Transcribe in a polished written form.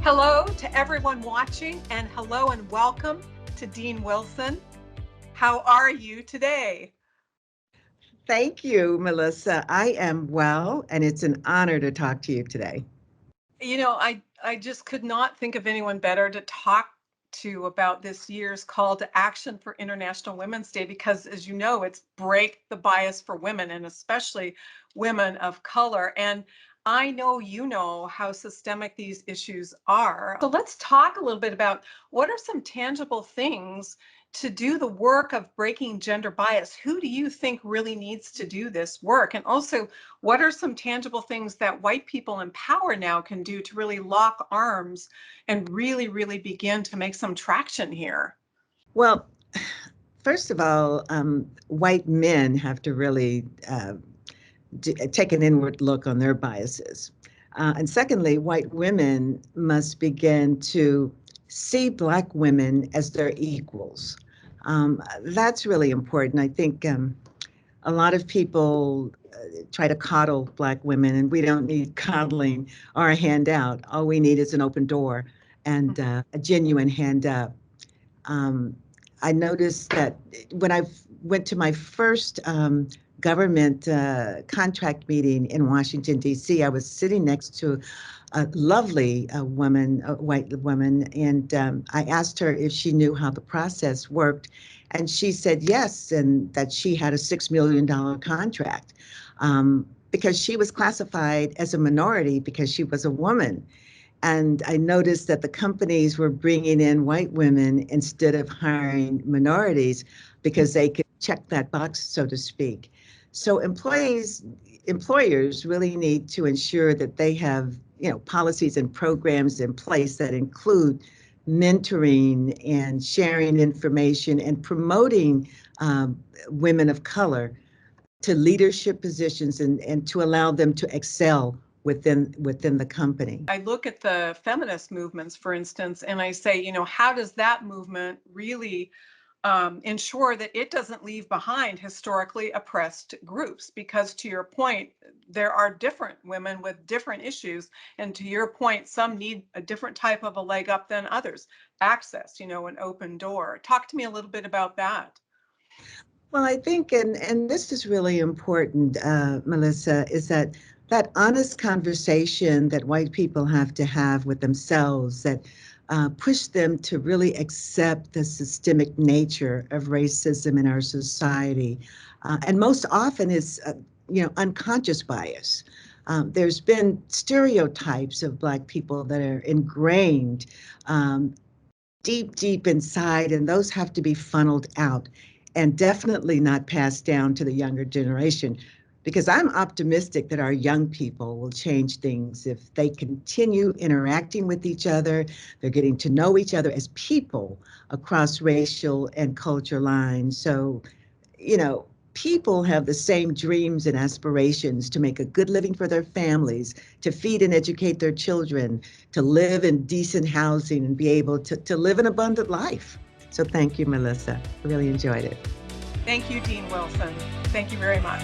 Hello to everyone watching, and hello and welcome to Dean Wilson. How are you today? Thank you, Melissa. I am well, and it's an honor to talk to you today. You know, I just could not think of anyone better to talk to about this year's call to action for International Women's Day because, as you know, it's Break the Bias for Women, and especially women of color. And I know you know how systemic these issues are. So let's talk a little bit about what are some tangible things to do the work of breaking gender bias. Who do you think really needs to do this work? And also, what are some tangible things that white people in power now can do to really lock arms and really begin to make some traction here? Well, first of all, white men have to really take an inward look on their biases. And secondly, white women must begin to see Black women as their equals. That's really important. I think a lot of people try to coddle Black women, and we don't need coddling or a handout. All we need is an open door and a genuine hand up. I noticed that when I went to my first government contract meeting in Washington, D.C., I was sitting next to a lovely woman, a white woman, and I asked her if she knew how the process worked. And she said yes, and that she had a $6 million contract because she was classified as a minority because she was a woman. And I noticed that the companies were bringing in white women instead of hiring minorities because they could check that box, so to speak. So employers really need to ensure that they have, policies and programs in place that include mentoring and sharing information and promoting women of color to leadership positions and to allow them to excel within the company. I look at the feminist movements, for instance, and I say, how does that movement really ensure that it doesn't leave behind historically oppressed groups? Because to your point, there are different women with different issues. And to your point, some need a different type of a leg up than others. Access, an open door. Talk to me a little bit about that. Well, I think, and this is really important, Melissa, is that honest conversation that white people have to have with themselves that push them to really accept the systemic nature of racism in our society. And most often is, unconscious bias. There's been stereotypes of Black people that are ingrained deep inside, and those have to be funneled out and definitely not passed down to the younger generation, because I'm optimistic that our young people will change things if they continue interacting with each other. They're getting to know each other as people across racial and culture lines. So, people have the same dreams and aspirations to make a good living for their families, to feed and educate their children, to live in decent housing and be able to live an abundant life. So thank you, Melissa. I really enjoyed it. Thank you, Dean Wilson. Thank you very much.